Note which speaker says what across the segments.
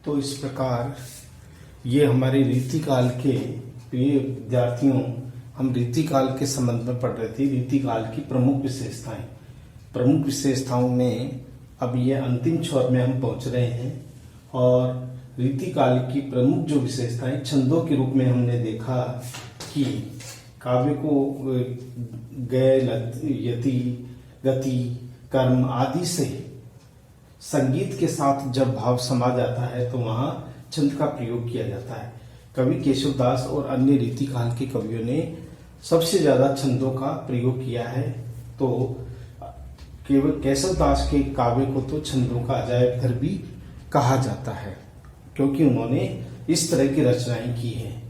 Speaker 1: तो इस प्रकार ये हमारे रीतिकाल के प्रिय विद्यार्थियों, हम रीतिकाल के संबंध में पढ़ रहे थे। रीतिकाल की प्रमुख विशेषताओं में अब ये अंतिम छोर में हम पहुंच रहे हैं। और रीतिकाल की प्रमुख जो विशेषताएं छंदों के रूप में हमने देखा कि काव्य को गय, यति, गति, कर्म आदि से संगीत के साथ जब भाव समा जाता है तो वहां छंद का प्रयोग किया जाता है। कवि केशवदास और अन्य रीतिकाल के कवियों ने सबसे ज्यादा छंदों का प्रयोग किया है। तो केवल केशवदास के काव्य को तो छंदों का अजायब घर भी कहा जाता है, क्योंकि उन्होंने इस तरह की रचनाएं की हैं।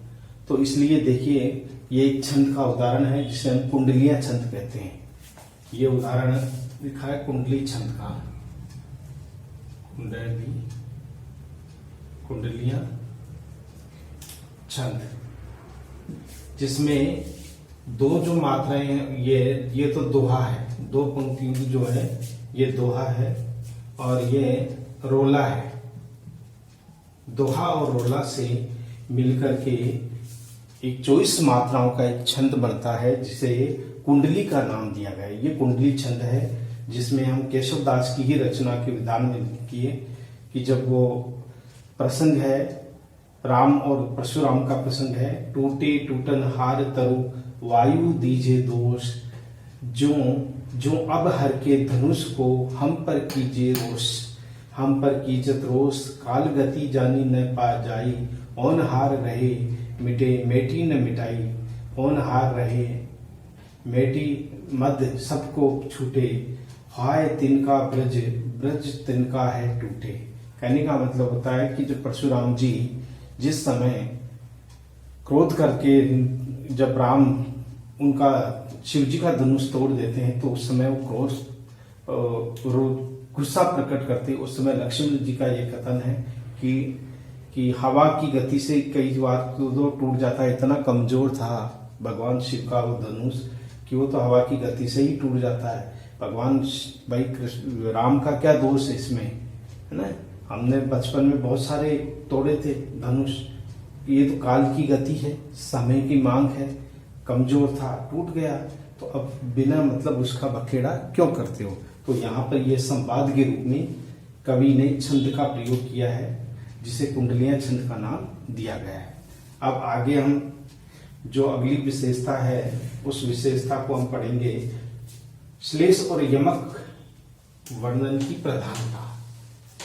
Speaker 1: तो इसलिए देखिए, ये एक छंद का उदाहरण है जिसे हम कुंडलियां छंद कहते हैं। ये उदाहरण लिखा है कुंडली छंद का, कुंडलियां छंद, जिसमें दो जो मात्राएं हैं, ये तो दोहा है, दो पंक्तियों की जो है ये दोहा है और ये रोला है। दोहा और रोला से मिलकर के एक 24 मात्राओं का एक छंद बनता है जिसे कुंडली का नाम दिया गया है। ये कुंडली छंद है जिसमें हम केशवदास की ही रचना के विधान में किए कि जब वो प्रसंग है, राम और परशुराम का प्रसंग है। टूटे टूटन हार तरु वायु दीजे दोष, जो जो अब हर के धनुष को हम पर कीजिए रोष, हम पर कीजत रोष, काल गति जानी न पा जाई, ओन हार रहे मिटे मेटी न मिटाई, ओन हार रहे मेटी मद सबको छूटे, हाय तिनका ब्रज ब्रज तिनका है टूटे। कहने का मतलब होता है कि जो परशुराम जी जिस समय क्रोध करके जब राम उनका शिव जी का धनुष तोड़ देते हैं तो उस समय वो क्रोध गुस्सा प्रकट करते, उस समय लक्ष्मण जी का ये कथन है कि हवा की गति से कई बार तो टूट जाता है। इतना कमजोर था भगवान शिव का वो धनुष कि वो तो हवा की गति से ही टूट जाता है। भगवान भाई कृष्ण राम का क्या दोष है इसमें, है ना। हमने बचपन में बहुत सारे तोड़े थे धनुष। ये तो काल की गति है, समय की मांग है, कमजोर था, टूट गया, तो अब बिना मतलब उसका बखेड़ा क्यों करते हो। तो यहाँ पर ये संवाद के रूप में कवि ने छंद का प्रयोग किया है जिसे कुंडलियां छंद का नाम दिया गया है। अब आगे हम जो अगली विशेषता है उस विशेषता को हम पढ़ेंगे, श्लेष और यमक वर्णन की प्रधानता।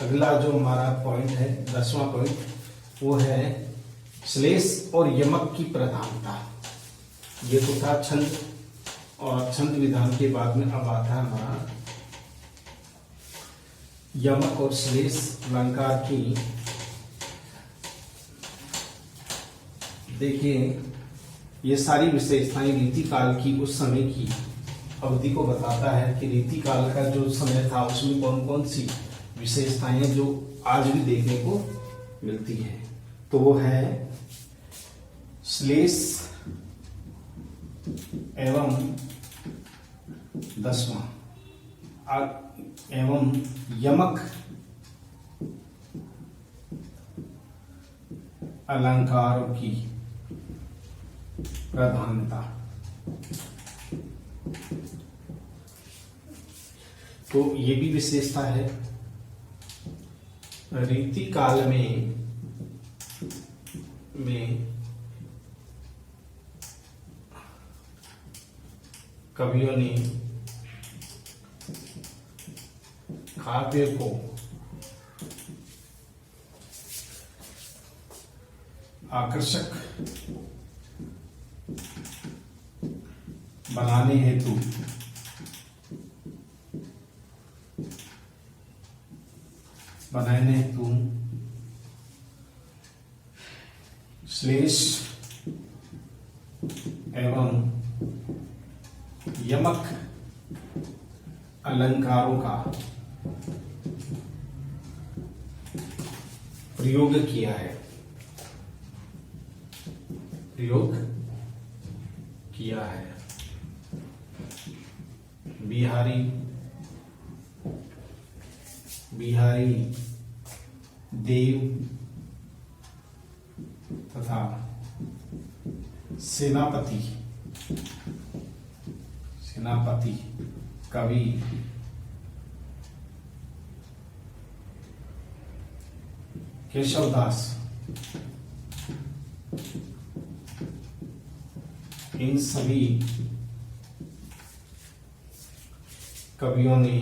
Speaker 1: अगला जो हमारा पॉइंट है 10वां पॉइंट, वो है श्लेष और यमक की प्रधानता। ये तो था छंद, और छंद विधान के बाद में अब आता है हमारा यमक और श्लेष अलंकार की। देखिए, ये सारी विशेषताएं रीतिकाल की उस समय की अवधि को बताता है कि रीतिकाल का जो समय था उसमें कौन कौन सी विशेषताएं जो आज भी देखने को मिलती है। तो वो है श्लेष एवं 10वां एवं यमक अलंकारों की प्रधानता। तो ये भी विशेषता है रीतिकाल में कवियों ने काव्य को आकर्षक बनाने हेतु श्लेष एवं यमक अलंकारों का प्रयोग किया है, प्रयोग किया है। बिहारी देव तथा सेनापति कवि केशवदास, इन सभी कवियों ने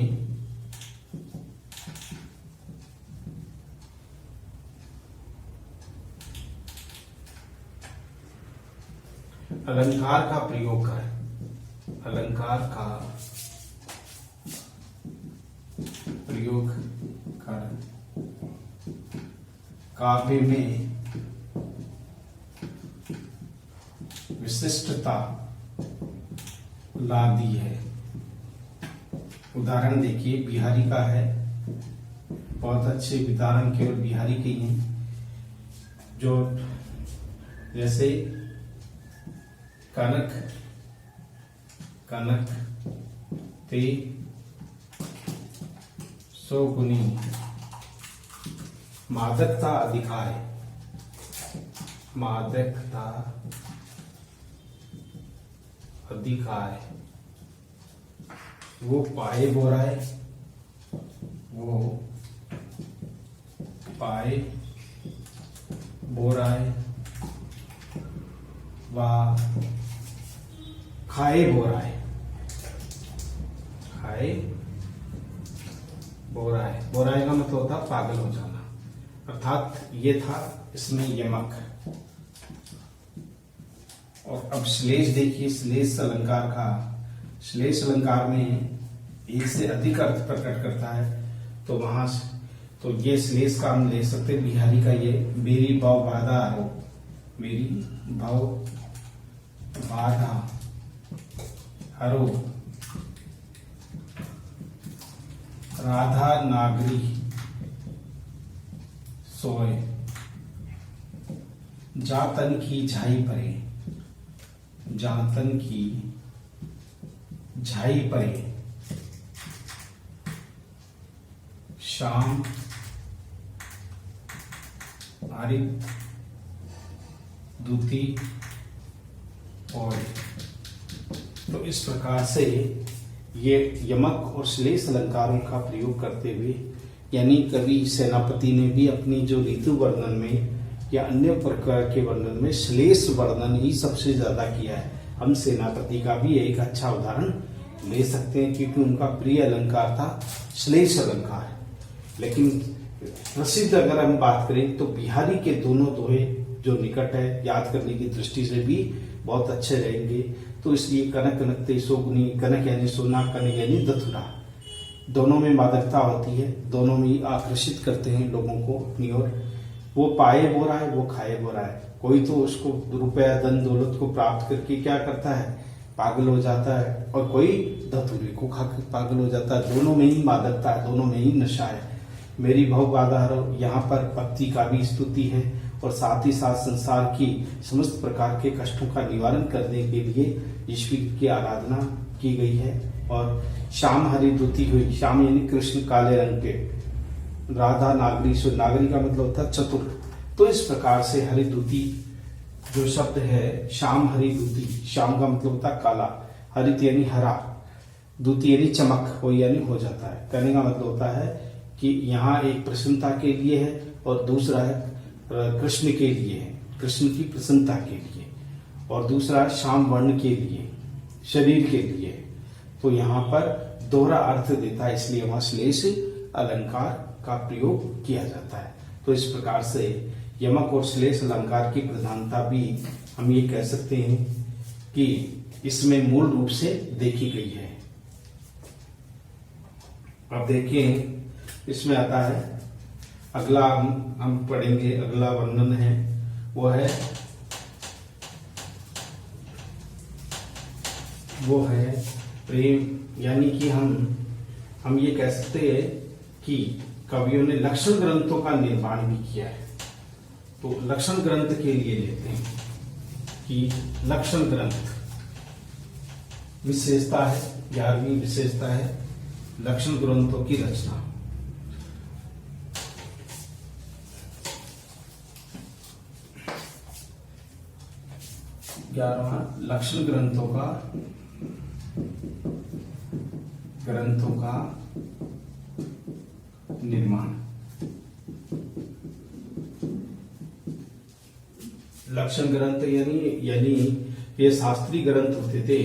Speaker 1: अलंकार का प्रयोग कर काव्य में विशिष्टता ला दी है। उदाहरण देखिए, बिहारी का है, बहुत अच्छे उदाहरण केवल बिहारी के ही हैं, जो जैसे कनक ते सौगुनी, मादकता अधिकाय, वो पाए बोराए, वा खाए बोराए, बोराए का मतलब होता पागल हो जाना, अर्थात ये था इसमें यमक। और अब श्लेष देखिए, श्लेष अलंकार में एक से अधिक अर्थ प्रकट करता है, तो वहां तो ये श्लेष का हम ले सकते हैं बिहारी का, ये मेरी भाव बाधा हरो, मेरी भाव बाधा हरो, राधा नागरी सोए, जातन की झाई परे, शाम आरित दूती और। तो इस प्रकार से ये यमक और श्लेष अलंकारों का प्रयोग करते हुए, यानी कवि सेनापति ने भी अपनी जो ऋतु वर्णन में या अन्य प्रकार के वर्णन में श्लेष वर्णन ही सबसे ज्यादा किया है। हम सेनापति का भी एक अच्छा उदाहरण ले सकते हैं, क्योंकि उनका प्रिय अलंकार था श्लेष अलंकार। लेकिन प्रसिद्ध अगर हम बात करें तो बिहारी के दोनों दोहे जो निकट है, याद करने की दृष्टि से भी बहुत अच्छे रहेंगे। तो इसलिए कनक कनकते सोगुनी, कनक यानी सोना, कनक यानी दथुरा, दोनों में मादकता होती है, दोनों में आकर्षित करते हैं लोगों को अपनी ओर। वो पाए बोरा है, वो खाए बोरा है। कोई तो उसको रुपया धन दौलत को प्राप्त करके क्या करता है, पागल हो जाता है, और कोई धतूरे को खाकर पागल हो जाता है। दोनों में ही मादकता है, दोनों में ही नशा है। मेरी भव बाधा हरो, यहाँ पर पति का भी स्तुति है और साथ ही साथ संसार की समस्त प्रकार के कष्टों का निवारण करने के लिए ईश्वर की आराधना की गई है। और श्याम हरि दूती हुई, श्याम यानी कृष्ण काले रंग के, राधा नागरी, सो नागरी का मतलब होता है चतुर। तो इस प्रकार से हरिदूती जो शब्द है, श्याम हरिदूती, श्याम का मतलब होता है काला, हरित यानी हरा, दूती यानी चमक हो, यानी हो जाता है। कहने का मतलब होता है कि यहाँ एक प्रसन्नता के लिए है और दूसरा है कृष्ण के लिए है, कृष्ण की प्रसन्नता के लिए, और दूसरा श्याम वर्ण के लिए, शरीर के लिए। तो यहाँ पर दोहरा अर्थ देता है, इसलिए वहां श्लेष अलंकार का प्रयोग किया जाता है। तो इस प्रकार से यमक और श्लेष अलंकार की प्रधानता भी हम ये कह सकते हैं कि इसमें मूल रूप से देखी गई है। अब देखिए, इसमें आता है अगला, हम पढ़ेंगे, अगला वर्णन है वो है प्रेम, यानी कि हम ये कह सकते हैं कि कवियों ने लक्षण ग्रंथों का निर्माण भी किया है। तो लक्षण ग्रंथ के लिए लेते हैं कि लक्षण ग्रंथ विशेषता है, 11वीं विशेषता है लक्षण ग्रंथों की रचना। 11वां लक्षण ग्रंथों का निर्माण। लक्षण ग्रंथ यानी ये शास्त्रीय ग्रंथ होते थे।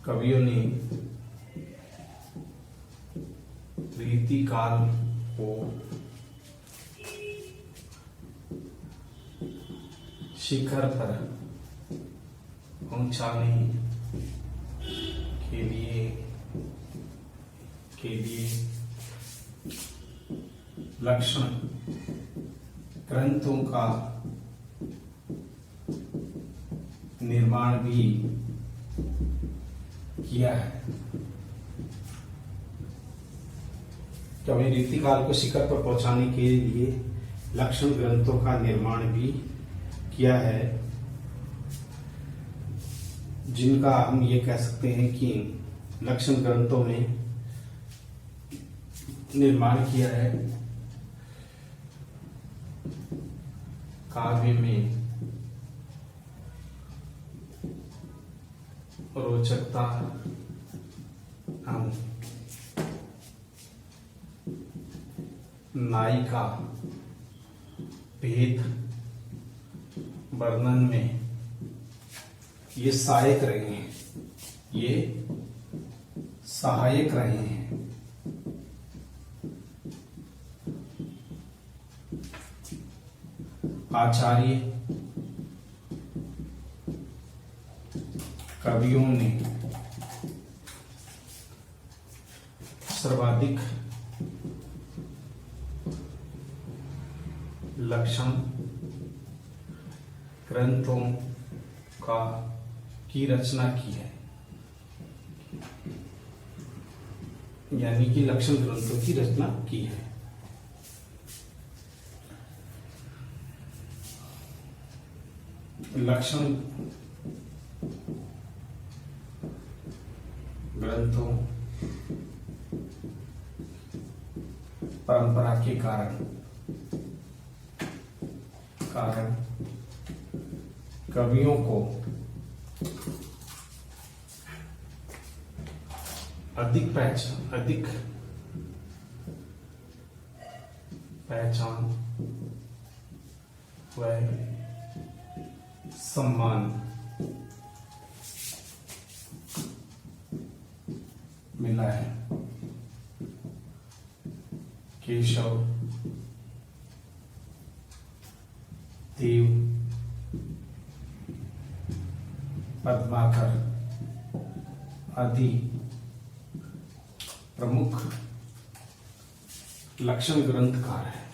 Speaker 1: कवियों ने रीति काल को शिखर पर पहुंचाने के लिए लक्षण ग्रंथों का निर्माण भी किया है। कवि रीति काल को शिखर पर पहुंचाने के लिए लक्षण ग्रंथों का निर्माण भी किया है, जिनका हम ये कह सकते हैं कि लक्षण ग्रंथों में निर्माण किया है। काव्य में रोचकता नायिका भेद वर्णन में ये सहायक रहे हैं। आचार्य कवियों ने सर्वाधिक लक्षण ग्रंथों की रचना की है, यानी कि लक्षण ग्रंथों की रचना की है। लक्षण ग्रंथों परंपरा के कारण कवियों को अधिक पहचान व सम्मान मिला है। केशव देव, पद्माकर आदि प्रमुख लक्षण ग्रंथकार है।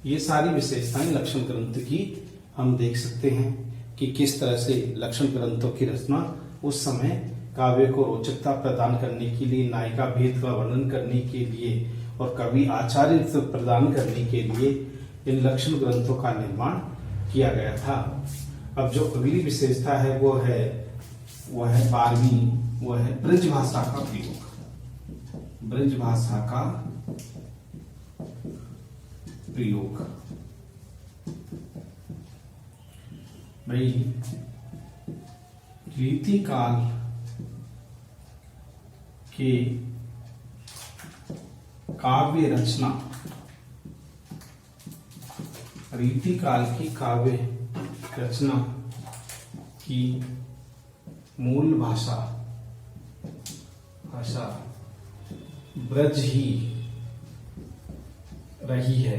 Speaker 1: ये सारी विशेषताएं लक्षण ग्रंथ की हम देख सकते हैं कि किस तरह से लक्षण ग्रंथों की रचना उस समय काव्य को रोचकता प्रदान करने के लिए, नायिका भेद का वर्णन करने के लिए और कवि आचार्य प्रदान करने के लिए इन लक्षण ग्रंथों का निर्माण किया गया था। अब जो अगली विशेषता है वो है 12वीं, वो है ब्रज भाषा का प्रयोग। ब्रज भाषा का प्रयोग भाई रीति काल के काव्य रचना, रीति काल की काव्य रचना की मूल भाषा ब्रज ही रही है,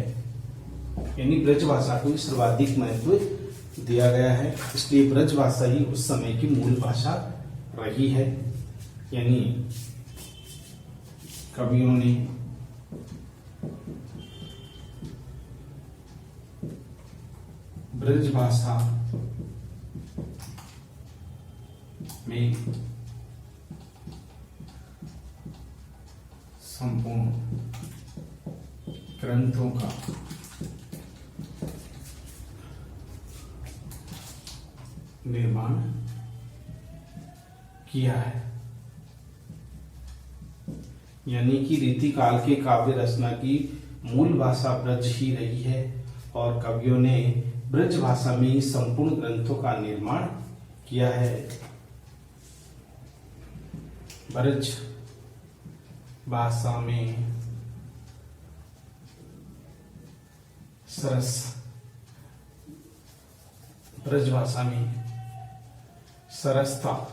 Speaker 1: यानी ब्रज भाषा को सर्वाधिक महत्व दिया गया है। इसलिए ब्रज भाषा ही उस समय की मूल भाषा रही है, यानी कवियों ने ब्रज भाषा में संपूर्ण ग्रंथों का निर्माण किया है। यानी कि रीतिकाल के काव्य रचना की मूल भाषा ब्रज ही रही है और कवियों ने ब्रज भाषा में ही संपूर्ण ग्रंथों का निर्माण किया है। ब्रज भाषा में ब्रज भाषा में सरसता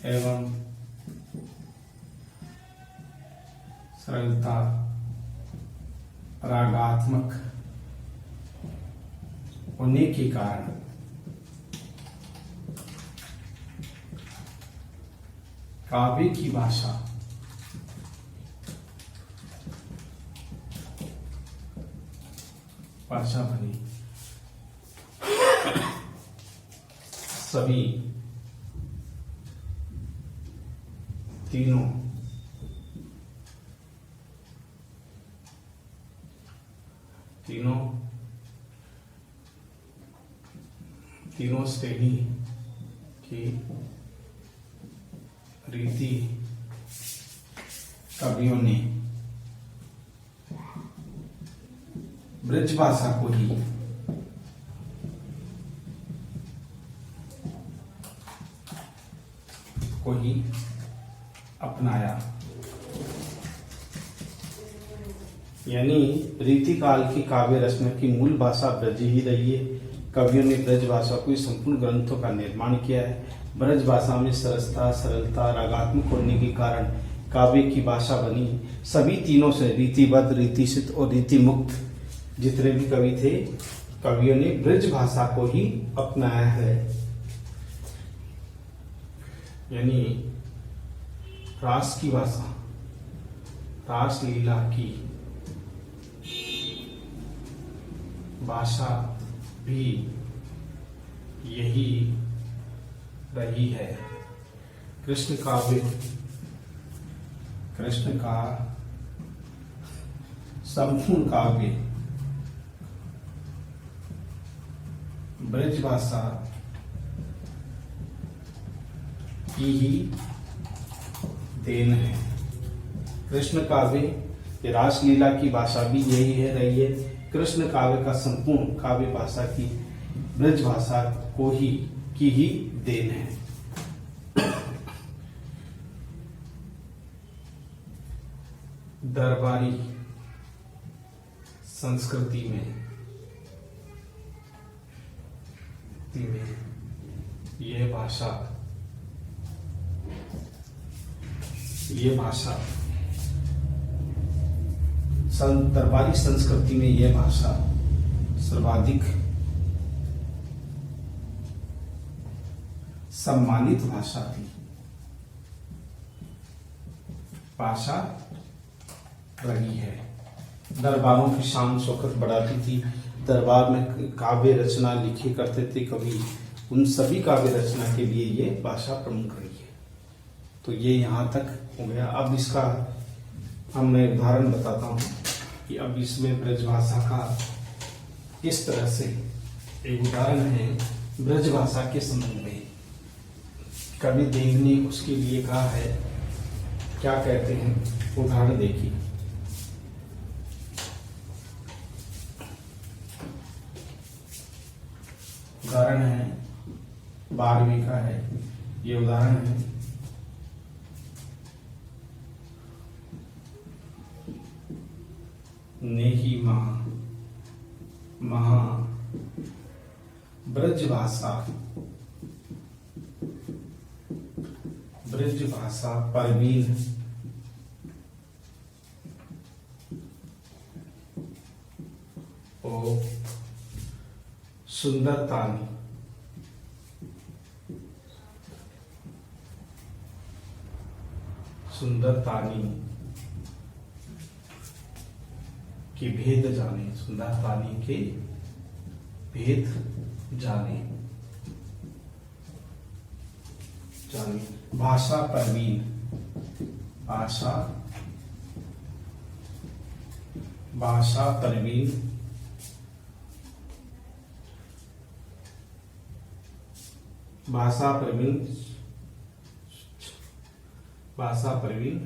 Speaker 1: एवं सरलता, रागात्मक होने के कारण काव्य की भाषा बनी। सभी तीनों श्रेणी की रीति कवियों ने ब्रज भाषा को ही अपनाया। यानी रीतिकाल की काव्य रचना की मूल भाषा ब्रज ही रही है। कवियों ने ब्रज भाषा को संपूर्ण ग्रंथों का निर्माण किया है। ब्रज भाषा में सरसता, सरलता, रागात्मक होने के कारण काव्य की भाषा बनी। सभी तीनों से रीतिबद्ध, रीतिसिद्ध और रीतिमुक्त जितने भी कवि थे, कवियों ने ब्रज भाषा को ही अपनाया है। यानी रास की भाषा, रास लीला की भाषा भी यही रही है। कृष्ण का संपूर्ण काव्य ब्रज भाषा की ही देन है। कृष्ण काव्य, रासलीला की भाषा भी यही है रही है। कृष्ण काव्य का संपूर्ण काव्य भाषा की ब्रज भाषा को ही की ही देन है। दरबारी संस्कृति में ये भाषा दरबारी संस्कृति में यह भाषा सर्वाधिक सम्मानित भाषा रही है। दरबारों की शान शौकत बढ़ाती थी। दरबार में काव्य रचना लिखे करते थे कवि। उन सभी काव्य रचना के लिए ये भाषा प्रमुख रही है। तो ये यहाँ तक हो गया। अब इसका मैं उदाहरण बताता हूँ कि अब इसमें ब्रज भाषा का किस तरह से एक उदाहरण है। ब्रज भाषा के संबंध में कवि देव ने उसके लिए कहा है, क्या कहते हैं, उदाहरण देखिए। उदाहरण है 12वीं का है ये उदाहरण है। नेही महा ब्रज भाषा परवीन ओ सुंदरतानी के भेद जाने, सुंदरतानी के भेद जाने। भाषा परवीन, भाषा परवीन भाषा प्रवीण, भाषा प्रवीण,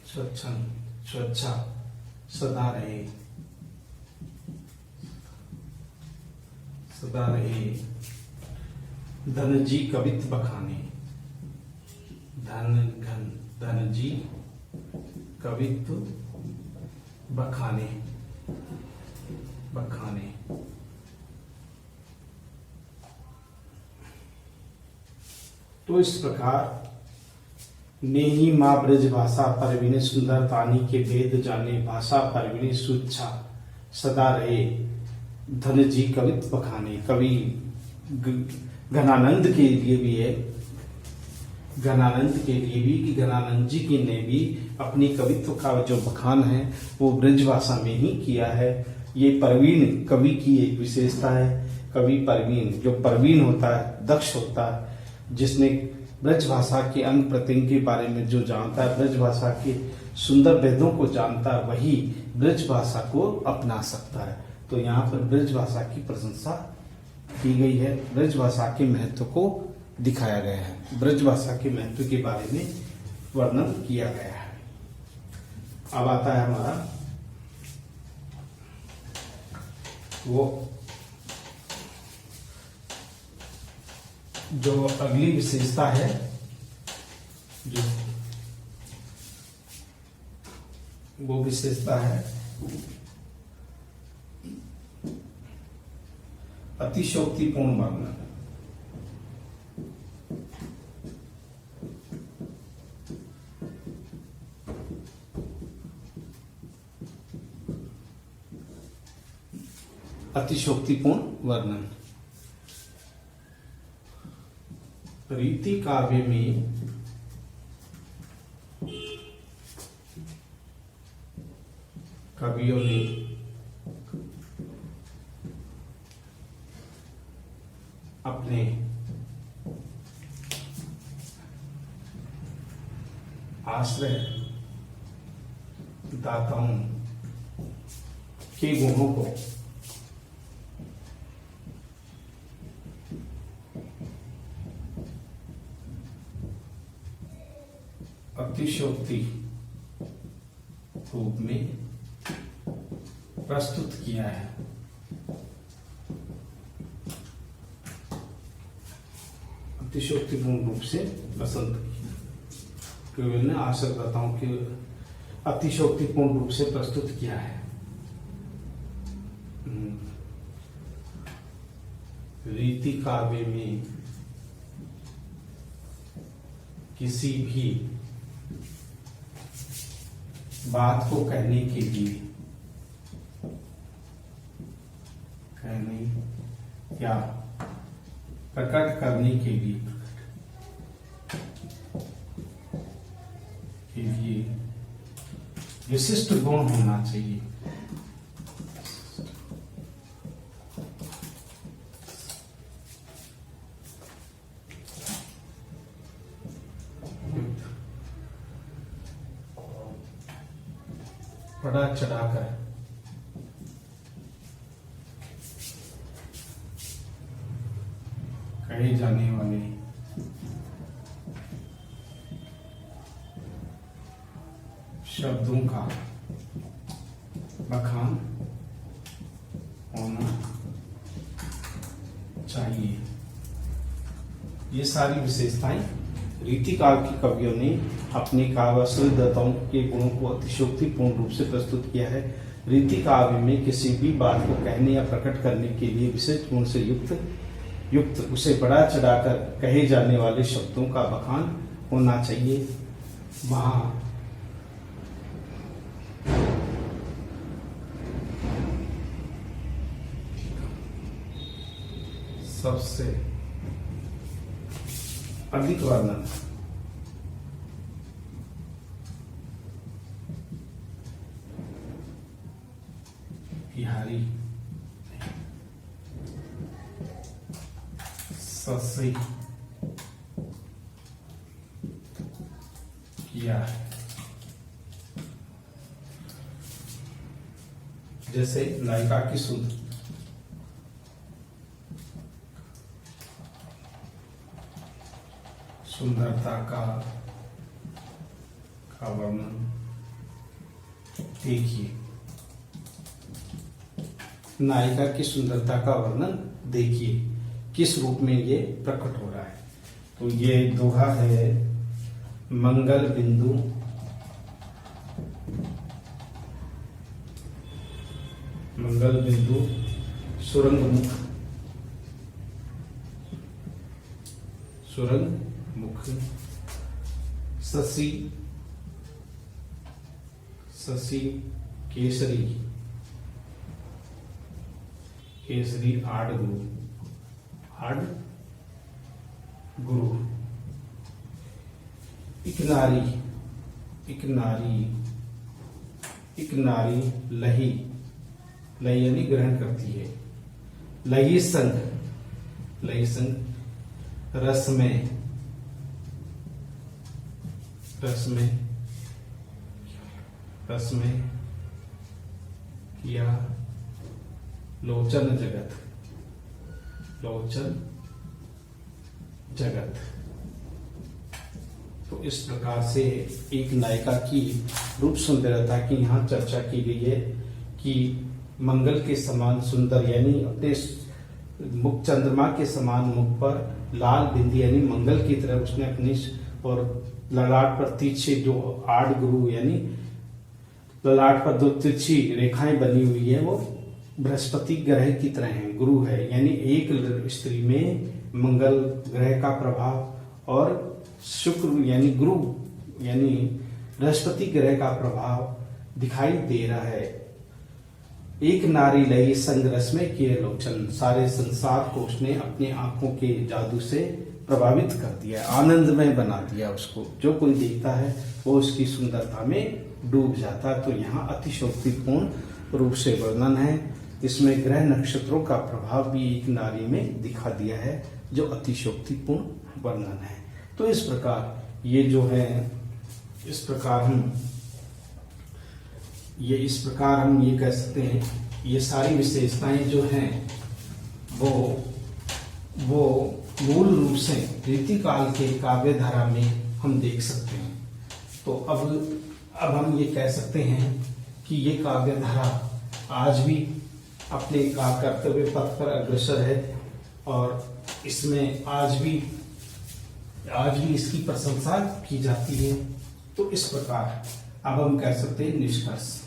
Speaker 1: स्वच्छा सदा रहे, सदा रहे, धन जी कवित्व बखाने, धन जी कवित्व बखाने, बखाने। तो इस प्रकार नेही माँ ब्रज भाषा परवीने सुंदर तानी के वेद जाने, भाषा परवीने सुच्छा सदा रहे, धन जी कवित्व बखाने। कवि घनानंद के लिए भी है, घनानंद के लिए भी कि घनानंद जी की ने भी अपनी कवित्व का जो बखान है वो ब्रज भाषा में ही किया है। ये प्रवीण कवि की एक विशेषता है। कवि प्रवीण, जो प्रवीण होता है, दक्ष होता है, जिसने ब्रज भाषा के अंग प्रत्यंग के बारे में जो जानता है, ब्रज भाषा के सुंदर वेदों को जानता है, वही ब्रज भाषा को अपना सकता है। तो यहाँ पर ब्रज भाषा की प्रशंसा की गई है, ब्रज भाषा के महत्व को दिखाया गया है, ब्रज भाषा के महत्व के बारे में वर्णन किया गया है। अब आता है हमारा वो जो अगली विशेषता है, जो वो विशेषता है अतिशयोक्तिपूर्ण वर्णन। अतिशयोक्तिपूर्ण वर्णन। रीति काव्य में कवियों ने अपने आश्रय दाताओं के गुणों को अतिशयोक्ति रूप में प्रस्तुत किया है। अतिशयोक्तिपूर्ण रूप से पसंद केवल ने आश्रयदाताओं के अतिशयोक्तिपूर्ण रूप से प्रस्तुत किया है। रीति काव्य में किसी भी बात को कहने के लिए, कहने या प्रकट करने के लिए विशिष्ट गुण होना चाहिए। बढ़ा चढ़ाकर कहे जाने वाले शब्दों का बखान होना चाहिए। ये सारी विशेषताएं रीति काल के कवियों ने अपने काव्याश्रयदाताओं के गुणों को अतिशयोक्तिपूर्ण रूप से प्रस्तुत किया है। रीति काव्य में किसी भी बात को कहने या प्रकट करने के लिए विशेष गुण से युक्त उसे बढ़ा चढ़ाकर कहे जाने वाले शब्दों का बखान होना चाहिए। वहां सबसे अधिक वर्णन बिहारी ससे किया है। जैसे नायिका की सुध सुंदरता का वर्णन देखिए। नायिका की सुंदरता का वर्णन देखिए किस रूप में ये प्रकट हो रहा है। तो ये दोहा है मंगल बिंदु सुरंग मुख शशि केसरी आड़ गुरु एक नारी लही यानी ग्रहण करती है। लही संग रस में किया लोचन जगत। तो इस प्रकार से एक नायिका की रूप सुंदरता की यहाँ चर्चा की गई है कि मंगल के समान सुंदर यानी अपने मुख चंद्रमा के समान मुख पर लाल बिंदी यानी मंगल की तरह उसने अपनी और ललाट पर तिरछे जो आड़ गुरु यानी ललाट पर दो तिरछी रेखाएं बनी हुई है वो बृहस्पति ग्रह की तरह है, गुरु है। यानी एक स्त्री में मंगल ग्रह का प्रभाव और शुक्र यानी गुरु यानी बृहस्पति ग्रह का प्रभाव दिखाई दे रहा है। एक नारी लई संग रस में किए लोचन, सारे संसार को उसने अपनी आंखों के जादू से प्रभावित कर दिया, आनंदमय बना दिया उसको। जो कोई देखता है वो उसकी सुंदरता में डूब जाता है। तो यहाँ अतिशयोक्तिपूर्ण रूप से वर्णन है। इसमें ग्रह नक्षत्रों का प्रभाव भी एक नारी में दिखा दिया है जो अतिशयोक्तिपूर्ण वर्णन है। तो इस प्रकार ये जो है इस प्रकार हम ये कह सकते हैं ये सारी विशेषताएं जो हैं वो मूल रूप से रीतिकाल के काव्य धारा में हम देख सकते हैं। तो अब हम ये कह सकते हैं कि ये काव्य धारा आज भी अपने कर्तव्य पथ पर अग्रसर है और इसमें आज भी इसकी प्रशंसा की जाती है। तो इस प्रकार अब हम कह सकते हैं निष्कर्ष।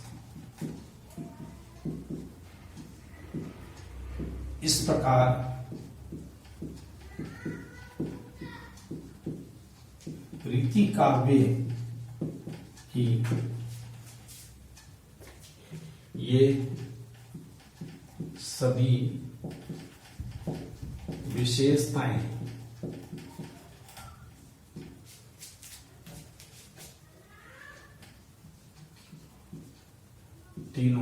Speaker 1: इस प्रकार रीति काव्य की ये सभी विशेषताएं तीनों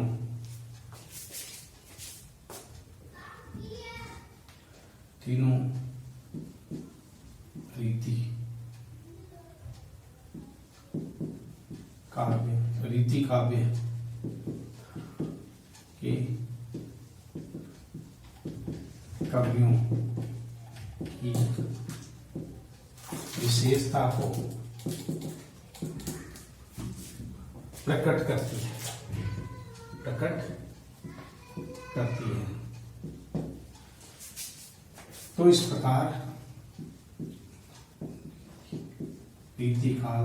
Speaker 1: रीति काव्य के कवियों की विशेषता को प्रकट करती है। तो इस प्रकार रीतिकाल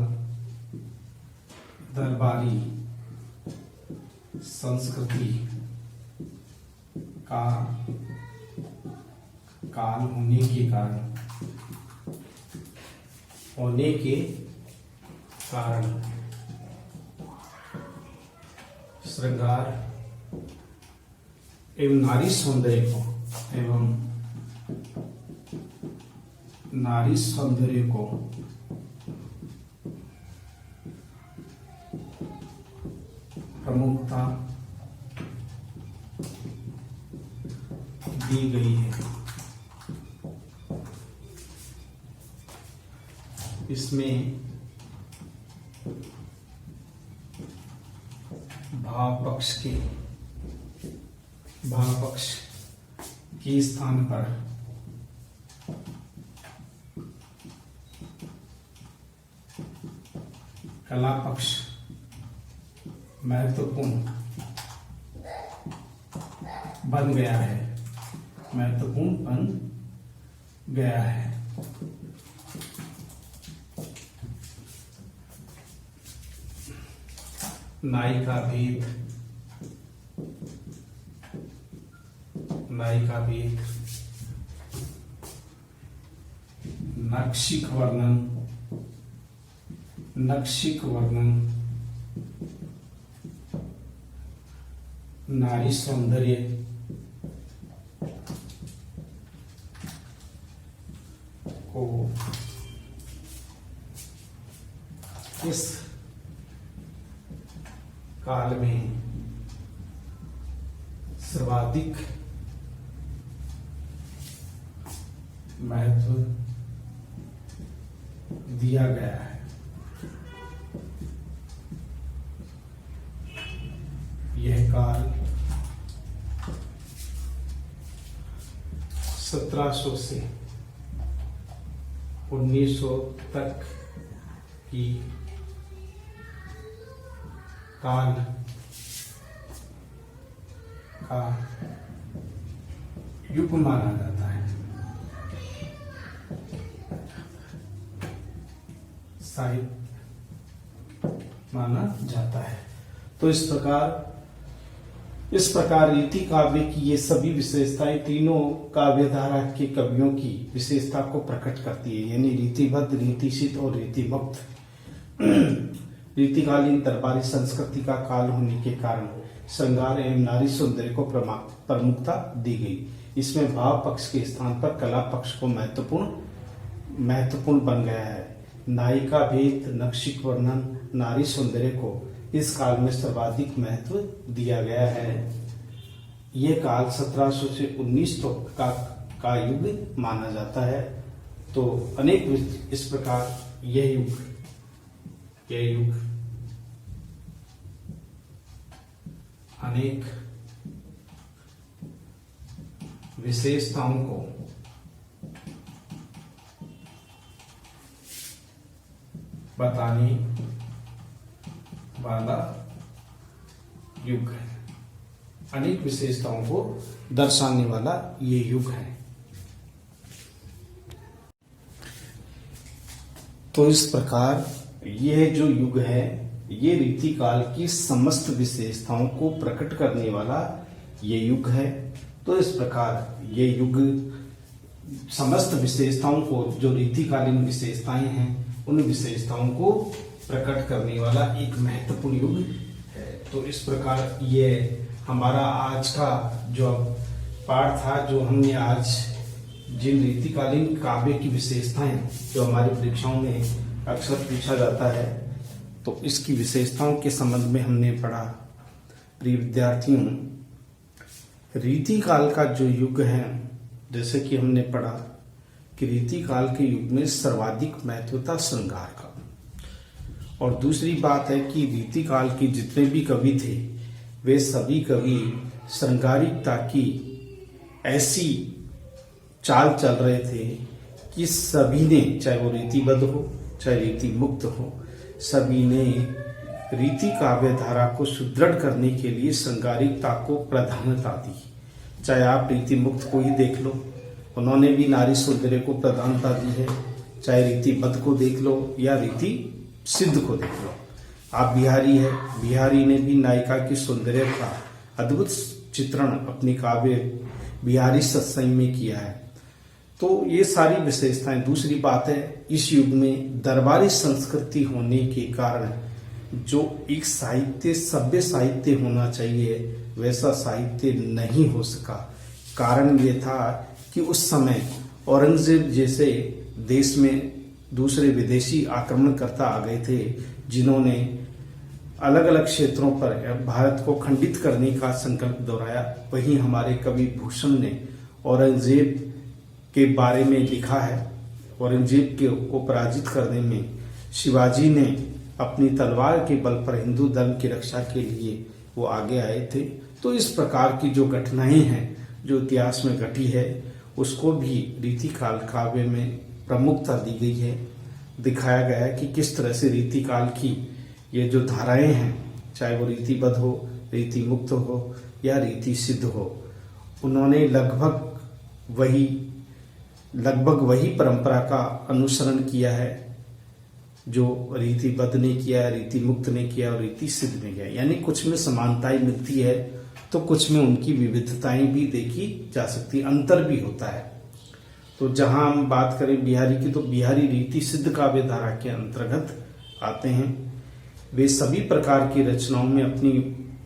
Speaker 1: दरबारी संस्कृति का काल होने के कारण श्रृंगार एवं नारी सौंदर्य को प्रमुखता दी गई है। इसमें भाव पक्ष के स्थान पर कला पक्ष महत्वपूर्ण बन गया है, महत्वपूर्ण बन गया है। नायिका भेद, नायिका भेद, नक्षिक वर्णन, नक्षिक वर्णन, नारी सौंदर्य, को इस काल में सर्वाधिक महत्व दिया गया है। यह काल 1700 से 1900 तक की काल का युग माना जाता है। साहित्य माना जाता है। तो इस प्रकार रीति काव्य की ये सभी विशेषताएं तीनों काव्यधारा के कवियों की विशेषता को प्रकट करती है, यानी रीतिबद्ध, रीतिसिद्ध और रीतिमुक्त। रीतिकालीन दरबारी संस्कृति का काल होने के कारण श्रृंगार एवं नारी सौंदर्य को प्रमुखता दी गई। इसमें भाव पक्ष के स्थान पर कला पक्ष को महत्वपूर्ण बन गया है। नायिका भेद, नक्षिक वर्णन, नारी सौंदर्य को इस काल में सर्वाधिक महत्व दिया गया है। ये काल 1700 से 1900 का युग माना जाता है। तो अनेक इस प्रकार यह युग अनेक विशेषताओं को बताने वाला युग है, अनेक विशेषताओं को दर्शाने वाला ये युग है। तो इस प्रकार यह जो युग है, ये रीति काल की समस्त विशेषताओं को प्रकट करने वाला ये युग है। तो इस प्रकार ये युग समस्त विशेषताओं को, जो रीतिकालीन विशेषताएं हैं, उन विशेषताओं को प्रकट करने वाला एक महत्वपूर्ण युग है। तो इस प्रकार ये हमारा आज का जो पाठ था, जो हमने आज जिन रीतिकालीन काव्य की विशेषताएं जो हमारी परीक्षाओं में अक्सर पूछा जाता है, तो इसकी विशेषताओं के संबंध में हमने पढ़ा। प्रिय विद्यार्थियों, रीति काल का जो युग है, जैसे कि हमने पढ़ा कि रीति काल के युग में सर्वाधिक महत्व था श्रृंगार का। और दूसरी बात है कि रीति काल के जितने भी कवि थे, वे सभी कवि श्रृंगारिकता की ऐसी चाल चल रहे थे कि सभी ने, चाहे वो रीतिबद्ध हो चाहे रीति मुक्त हो, सभी ने रीति काव्य धारा को सुदृढ़ करने के लिए श्रृंगारिकता को प्रधानता दी। चाहे आप रीति मुक्त को ही देख लो, उन्होंने भी नारी सौंदर्य को प्रधानता दी है। चाहे रीतिबद्ध को देख लो या रीति सिद्ध को देख लो। आप बिहारी है, बिहारी ने भी नायिका की सौंदर्य का अद्भुत चित्रण अपनी काव्य बिहारी सत्संग में किया है। तो ये सारी विशेषताएं। दूसरी बात है, इस युग में दरबारी संस्कृति होने के कारण जो एक साहित्य, सभ्य साहित्य होना चाहिए, वैसा साहित्य नहीं हो सका। कारण ये था कि उस समय औरंगजेब जैसे देश में दूसरे विदेशी आक्रमणकर्ता आ गए थे, जिन्होंने अलग अलग क्षेत्रों पर भारत को खंडित करने का संकल्प दोहराया। वहीं हमारे कवि भूषण ने औरंगजेब के बारे में लिखा है। औरंगजेब को पराजित करने में शिवाजी ने अपनी तलवार के बल पर हिंदू धर्म की रक्षा के लिए वो आगे आए थे। तो इस प्रकार की जो घटनाएं हैं जो इतिहास में घटी है, उसको भी रीति काल काव्य में प्रमुखता दी गई है। दिखाया गया है कि किस तरह से रीति काल की ये जो धाराएं हैं, चाहे वो रीतिबद्ध हो, रीति मुक्त हो या रीति सिद्ध हो, उन्होंने लगभग वही परंपरा का अनुसरण किया है जो रीतिबद्ध ने किया, रीति मुक्त ने किया और रीति सिद्ध ने किया। यानी कुछ में समानताएं मिलती है तो कुछ में उनकी विविधताएं भी देखी जा सकती है, अंतर भी होता है। तो जहां हम बात करें बिहारी की, तो बिहारी रीति सिद्ध काव्य धारा के अंतर्गत आते हैं। वे सभी प्रकार की रचनाओं में अपनी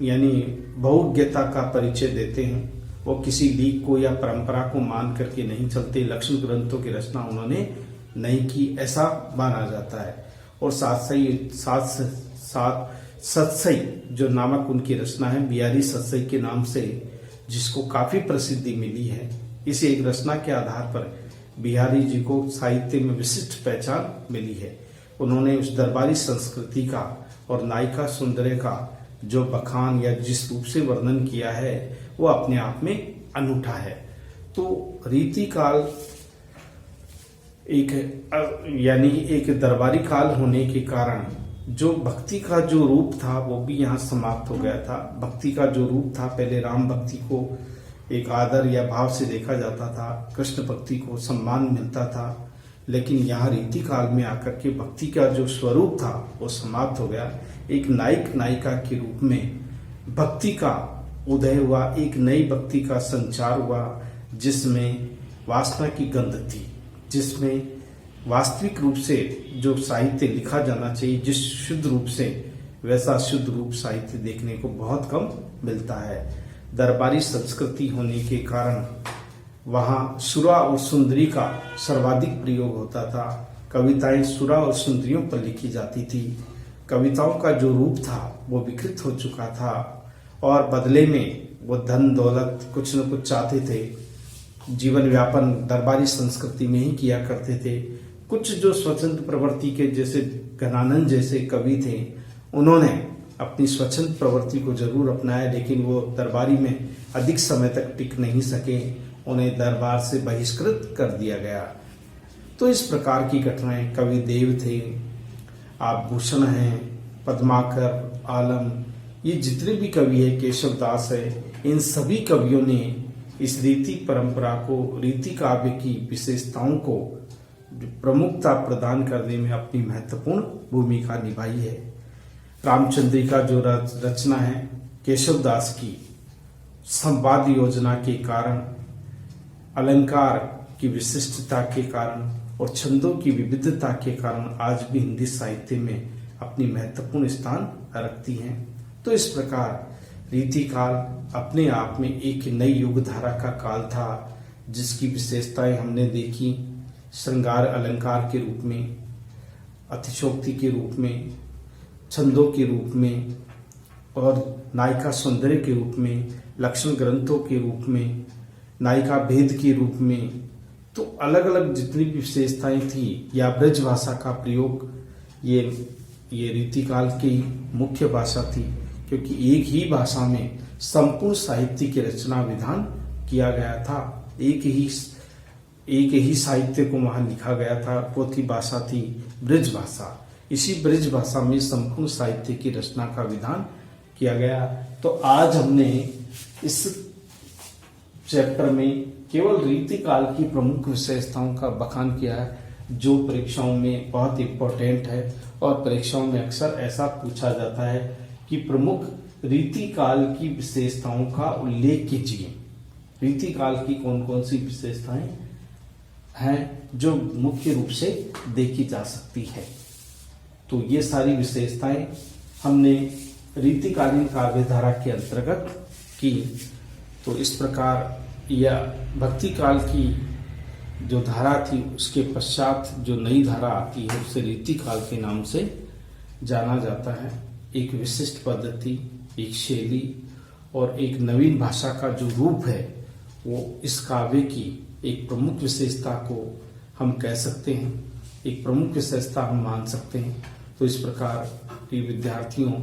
Speaker 1: यानी बहुज्ञता का परिचय देते हैं। वो किसी लीक को या परंपरा को मान करके नहीं चलते। लक्षण ग्रंथों की रचना उन्होंने नहीं की, ऐसा माना जाता है। और सतसई जो नामक उनकी रचना है, बिहारी सतसई के नाम से, जिसको काफी प्रसिद्धि मिली है, इस एक रचना के आधार पर बिहारी जी को साहित्य में विशिष्ट पहचान मिली है। उन्होंने उस दरबारी संस्कृति का और नायिका सौंदर्य का जो बखान या जिस रूप से वर्णन किया है वो अपने आप में अनूठा है। तो रीति काल एक दरबारी काल होने के कारण जो भक्ति का जो रूप था वो भी यहाँ समाप्त हो गया था। भक्ति का जो रूप था, पहले राम भक्ति को एक आदर या भाव से देखा जाता था, कृष्ण भक्ति को सम्मान मिलता था, लेकिन यहाँ रीति काल में आकर के भक्ति का जो स्वरूप था वो समाप्त हो गया। एक नायक नायिका के रूप में भक्ति का उदय हुआ, एक नई भक्ति का संचार हुआ, जिसमें वासना की गंध थी, जिसमें वास्तविक रूप से जो साहित्य लिखा जाना चाहिए, जिस शुद्ध रूप से, वैसा शुद्ध रूप साहित्य देखने को बहुत कम मिलता है। दरबारी संस्कृति होने के कारण वहाँ सुरा और सुंदरी का सर्वाधिक प्रयोग होता था। कविताएं सुरा और सुंदरियों पर लिखी जाती थी। कविताओं का जो रूप था वो विकृत हो चुका था और बदले में वो धन दौलत कुछ न कुछ चाहते थे। जीवन व्यापन दरबारी संस्कृति में ही किया करते थे। कुछ जो स्वच्छंद प्रवृत्ति के जैसे घनानंद जैसे कवि थे, उन्होंने अपनी स्वच्छंद प्रवृत्ति को जरूर अपनाया, लेकिन वो दरबारी में अधिक समय तक टिक नहीं सके, उन्हें दरबार से बहिष्कृत कर दिया गया। तो इस प्रकार की घटनाएं, कवि देव थे, आभूषण हैं, पद्माकर, आलम, ये जितने भी कवि है, केशव दास है, इन सभी कवियों ने इस रीति परंपरा को, रीति काव्य की विशेषताओं को प्रमुखता प्रदान करने में अपनी महत्वपूर्ण भूमिका निभाई है। रामचंद्रिका जो रचना है केशव दास की, संवाद योजना के कारण, अलंकार की विशिष्टता के कारण और छंदों की विविधता के कारण आज भी हिंदी साहित्य में अपनी महत्वपूर्ण स्थान रखती हैं। तो इस प्रकार रीति काल अपने आप में एक नई युग धारा का काल था, जिसकी विशेषताएं हमने देखी। श्रृंगार अलंकार के रूप में, अतिशोक्ति के रूप में, छंदों के रूप में और नायिका सौंदर्य के रूप में, लक्षण ग्रंथों के रूप में, नायिका भेद के रूप में, तो अलग अलग जितनी भी विशेषताएं थी, या ब्रज भाषा का प्रयोग, ये रीति काल की मुख्य भाषा थी, क्योंकि एक ही भाषा में संपूर्ण साहित्य की रचना विधान किया गया था। एक ही साहित्य को वहां लिखा गया था, वो थी भाषा थी ब्रज भाषा। इसी ब्रज भाषा में संपूर्ण साहित्य की रचना का विधान किया गया। तो आज हमने इस चैप्टर में केवल रीति काल की प्रमुख विशेषताओं का बखान किया है, जो परीक्षाओं में बहुत इंपॉर्टेंट है और परीक्षाओं में अक्सर ऐसा पूछा जाता है कि प्रमुख रीति काल की विशेषताओं का उल्लेख कीजिए। रीति काल की कौन कौन सी विशेषताएं हैं जो मुख्य रूप से देखी जा सकती है। तो ये सारी विशेषताएं हमने रीतिकालीन काव्यधारा के अंतर्गत की। तो इस प्रकार यह भक्ति काल की जो धारा थी, उसके पश्चात जो नई धारा आती है उसे रीति काल के नाम से जाना जाता है। एक विशिष्ट पद्धति, एक शैली और एक नवीन भाषा का जो रूप है, वो इस काव्य की एक प्रमुख विशेषता को हम कह सकते हैं, एक प्रमुख विशेषता हम मान सकते हैं। तो इस प्रकार की विद्यार्थियों,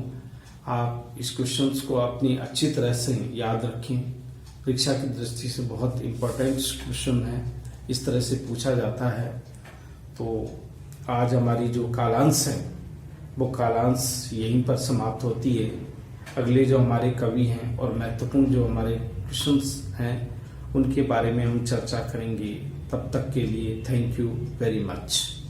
Speaker 1: आप इस क्वेश्चंस को अपनी अच्छी तरह से याद रखें। परीक्षा की दृष्टि से बहुत इम्पोर्टेंट क्वेश्चन है, इस तरह से पूछा जाता है। तो आज हमारी जो कालांश है वो कालांश यहीं पर समाप्त होती है। अगले जो हमारे कवि हैं और महत्वपूर्ण जो हमारे क्वेश्चंस हैं उनके बारे में हम चर्चा करेंगे। तब तक के लिए थैंक यू वेरी मच।